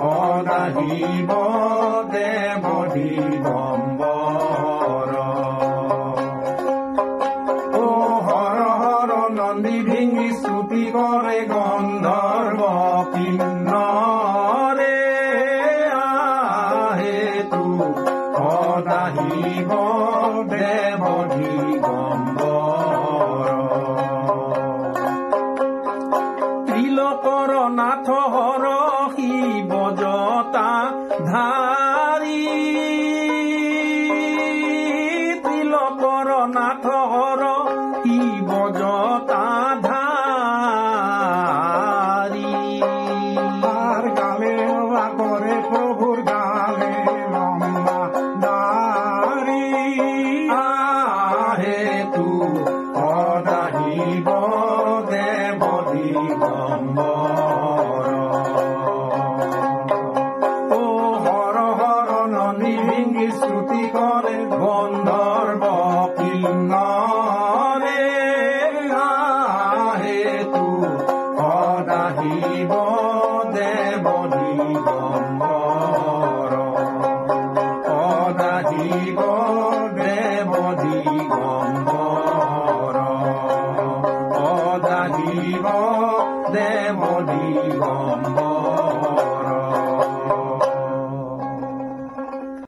সদাহিব দেৱ দিগম্বৰ। ও হৰ হৰ নন্দী ভিঙি স্তুতি কৰে গন্ধৰ্ব কিন্নৰে, আহেতু সদাহিব দেৱ দিগম্বৰ। ত্ৰিলোকৰ নাথ হৰ শিৱ জটা ধাৰী, ত্ৰিলোকৰ নাথ হৰ শিৱ জটা ধাৰী। আৰ গালে কৰে প্ৰভুৰ গালে লম্বা দাড়ি, আহেতু সদাহিব দেৱ দিগম্বৰ।